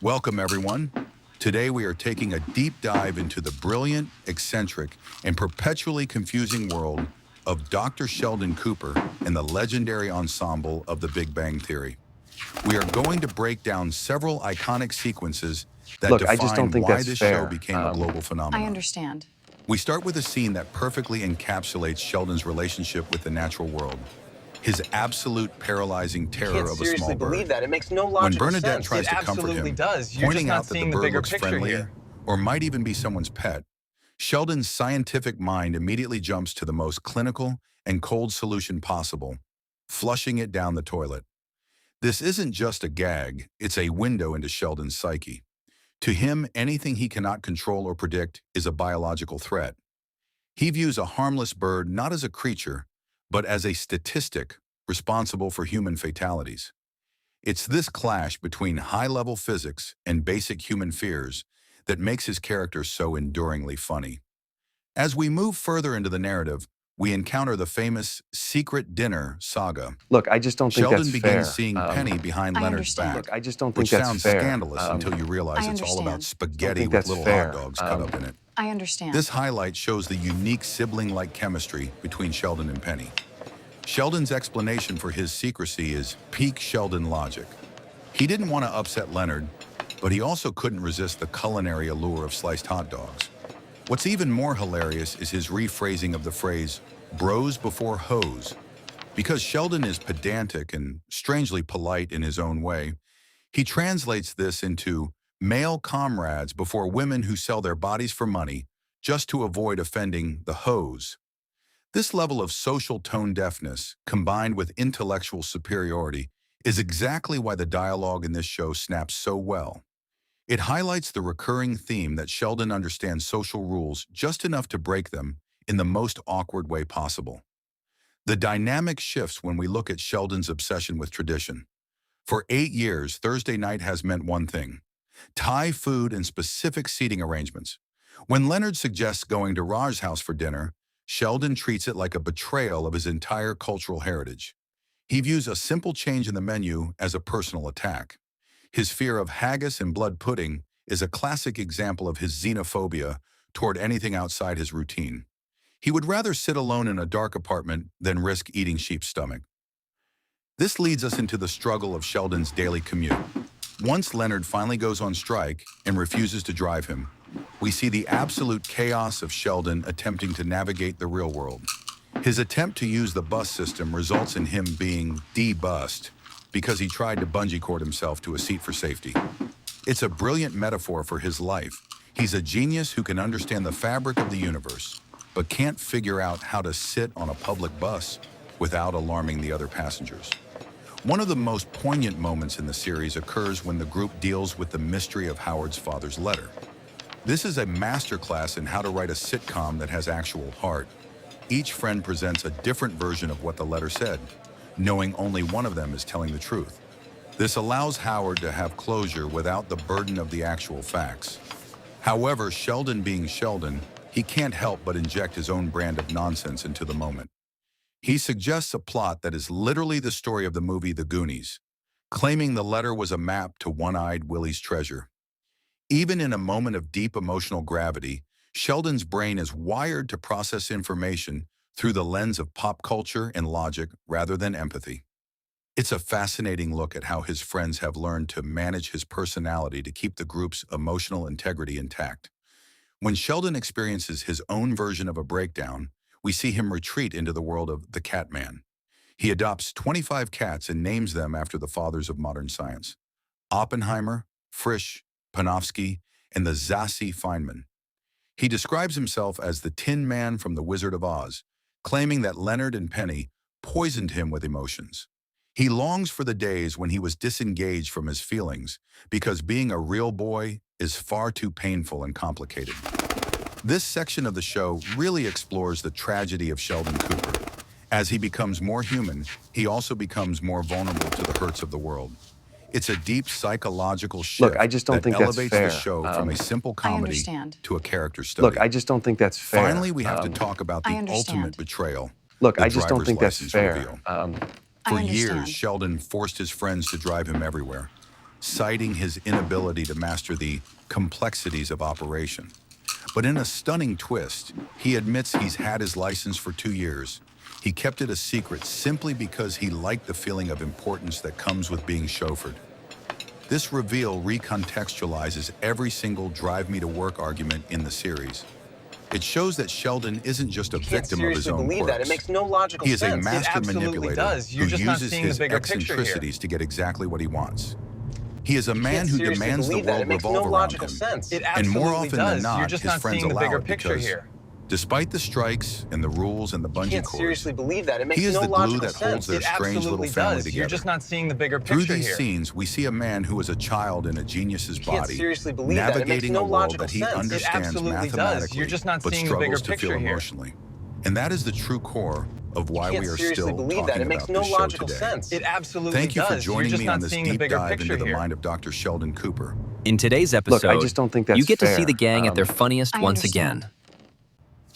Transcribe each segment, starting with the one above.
Welcome, everyone. Today we are taking a deep dive into the brilliant, eccentric, and perpetually confusing world of Dr. Sheldon Cooper and the legendary ensemble of The Big Bang Theory. We are going to break down several iconic sequences that Look, I just don't define think why that's this show fair. became a global I phenomenon. understand. We start with a scene that perfectly encapsulates Sheldon's relationship with the natural world. His absolute paralyzing terror Can't of a seriously small believe bird. that. It makes no When logical Bernadette sense. tries It to comfort absolutely him, does. You're pointing just not out that the seeing the bird bigger looks picture friendly here. or might even be someone's pet, Sheldon's scientific mind immediately jumps to the most clinical and cold solution possible, flushing it down the toilet. This isn't just a gag, it's a window into Sheldon's psyche. To him, anything he cannot control or predict is a biological threat. He views a harmless bird not as a creature, but as a statistic responsible for human fatalities. It's this clash between high-level physics and basic human fears that makes his character so enduringly funny. As we move further into the narrative, we encounter the famous secret dinner saga. Look, I just don't think Sheldon that's begins fair. seeing Penny behind I Leonard's understand. back, Look, I just don't which think that's sounds fair. scandalous until you realize I it's all about understand. spaghetti think with that's little fair. hot dogs cut up in it. I understand. This highlight shows the unique sibling-like chemistry between Sheldon and Penny. Sheldon's explanation for his secrecy is peak Sheldon logic. He didn't want to upset Leonard, but he also couldn't resist the culinary allure of sliced hot dogs. What's even more hilarious is his rephrasing of the phrase, bros before hoes. Because Sheldon is pedantic and strangely polite in his own way, he translates this into male comrades before women who sell their bodies for money just to avoid offending the hoes. This level of social tone deafness, combined with intellectual superiority, is exactly why the dialogue in this show snaps so well. It highlights the recurring theme that Sheldon understands social rules just enough to break them in the most awkward way possible. The dynamic shifts when we look at Sheldon's obsession with tradition. For 8 years, Thursday night has meant one thing: Thai food and specific seating arrangements. When Leonard suggests going to Raj's house for dinner, Sheldon treats it like a betrayal of his entire cultural heritage. He views a simple change in the menu as a personal attack. His fear of haggis and blood pudding is a classic example of his xenophobia toward anything outside his routine. He would rather sit alone in a dark apartment than risk eating sheep's stomach. This leads us into the struggle of Sheldon's daily commute. Once Leonard finally goes on strike and refuses to drive him, we see the absolute chaos of Sheldon attempting to navigate the real world. His attempt to use the bus system results in him being de-bussed because he tried to bungee cord himself to a seat for safety. It's a brilliant metaphor for his life. He's a genius who can understand the fabric of the universe, but can't figure out how to sit on a public bus without alarming the other passengers. One of the most poignant moments in the series occurs when the group deals with the mystery of Howard's father's letter. This is a masterclass in how to write a sitcom that has actual heart. Each friend presents a different version of what the letter said, knowing only one of them is telling the truth. This allows Howard to have closure without the burden of the actual facts. However, Sheldon being Sheldon, he can't help but inject his own brand of nonsense into the moment. He suggests a plot that is literally the story of the movie The Goonies, claiming the letter was a map to One-Eyed Willie's treasure. Even in a moment of deep emotional gravity, Sheldon's brain is wired to process information through the lens of pop culture and logic rather than empathy. It's a fascinating look at how his friends have learned to manage his personality to keep the group's emotional integrity intact. When Sheldon experiences his own version of a breakdown, we see him retreat into the world of the Cat Man. He adopts 25 cats and names them after the fathers of modern science: Oppenheimer, Frisch, Panofsky, and the Zassi Feynman. He describes himself as the Tin Man from The Wizard of Oz, claiming that Leonard and Penny poisoned him with emotions. He longs for the days when he was disengaged from his feelings because being a real boy is far too painful and complicated. This section of the show really explores the tragedy of Sheldon Cooper. As he becomes more human, he also becomes more vulnerable to the hurts of the world. It's a deep psychological shift Look, I just don't that think that's elevates fair. the show from a simple comedy understand. to a character study. Look, I just don't think that's fair. Finally, we have to talk about the I understand. ultimate betrayal. Look, the I just don't driver's think that's license fair. reveal. I For understand. years, Sheldon forced his friends to drive him everywhere, citing his inability to master the complexities of operation. But in a stunning twist, he admits he's had his license for 2 years. He kept it a secret simply because he liked the feeling of importance that comes with being chauffeured. This reveal recontextualizes every single drive me to work argument in the series. It shows that Sheldon isn't just a victim of his own quirks. It makes no logical He is a sense. master manipulator who You're just not uses seeing the his bigger picture here. eccentricities to get exactly what he wants. He is a man can't who seriously demands the believe that. world It makes revolve no around logical him. sense. It And more absolutely often does. than not, You're just his not friends seeing the allow bigger it picture because, here. despite the strikes and the rules and the You bungee can't cords, seriously believe that. It makes he is no the glue logical that holds sense. their It strange little absolutely family does. together. You're just not seeing the bigger Through picture these here. scenes, we see a man who is a child in a genius's You can't body, seriously believe that. It makes navigating no a world logical that he sense. It understands absolutely does. mathematically, You're just not but seeing the bigger struggles to feel picture here. emotionally. And that is the true core of why You we can't are seriously still believe that. talking It makes about no this show logical today. sense. It absolutely Thank you for does. You're joining just me not on this seeing the deep bigger dive picture into the here. mind of Dr. Sheldon Cooper. In today's episode, Look, I just don't think that's you get to see fair. the gang at their funniest I once understand. again.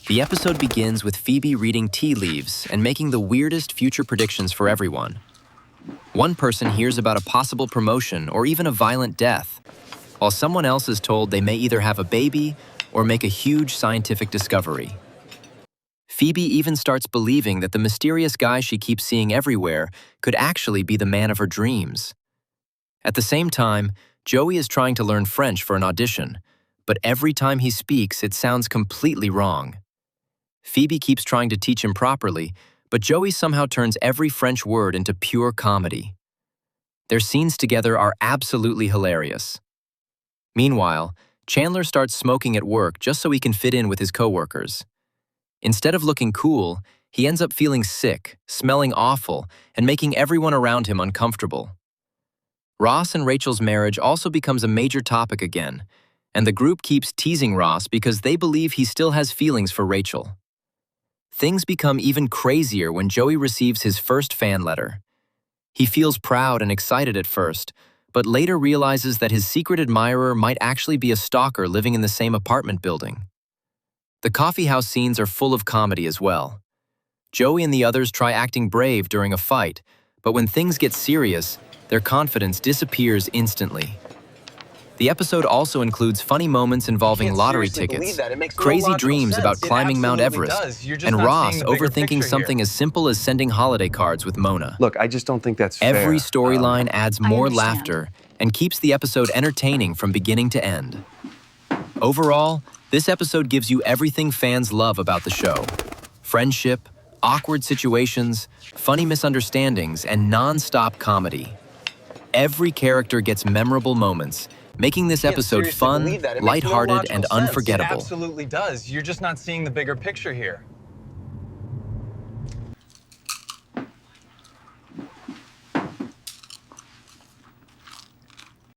The episode begins with Phoebe reading tea leaves and making the weirdest future predictions for everyone. One person hears about a possible promotion or even a violent death, while someone else is told they may either have a baby or make a huge scientific discovery. Phoebe even starts believing that the mysterious guy she keeps seeing everywhere could actually be the man of her dreams. At the same time, Joey is trying to learn French for an audition, but every time he speaks, it sounds completely wrong. Phoebe keeps trying to teach him properly, but Joey somehow turns every French word into pure comedy. Their scenes together are absolutely hilarious. Meanwhile, Chandler starts smoking at work just so he can fit in with his coworkers. Instead of looking cool, he ends up feeling sick, smelling awful, and making everyone around him uncomfortable. Ross and Rachel's marriage also becomes a major topic again, and the group keeps teasing Ross because they believe he still has feelings for Rachel. Things become even crazier when Joey receives his first fan letter. He feels proud and excited at first, but later realizes that his secret admirer might actually be a stalker living in the same apartment building. The coffeehouse scenes are full of comedy as well. Joey and the others try acting brave during a fight, but when things get serious, their confidence disappears instantly. The episode also includes funny moments involving Can't lottery seriously believe tickets, that. It makes no crazy logical dreams sense. about It climbing Mount absolutely Everest, does. You're just and not Ross seeing the bigger overthinking picture something here. as simple as sending holiday cards with Mona. Look, I just don't think that's fair. Every storyline adds I more understand. laughter and keeps the episode entertaining from beginning to end. Overall, this episode gives you everything fans love about the show: friendship, awkward situations, funny misunderstandings, and non-stop comedy. Every character gets memorable moments, making this Can't episode seriously fun, believe that. It makes no lighthearted, logical and sense. unforgettable. It absolutely does. You're just not seeing the bigger picture here.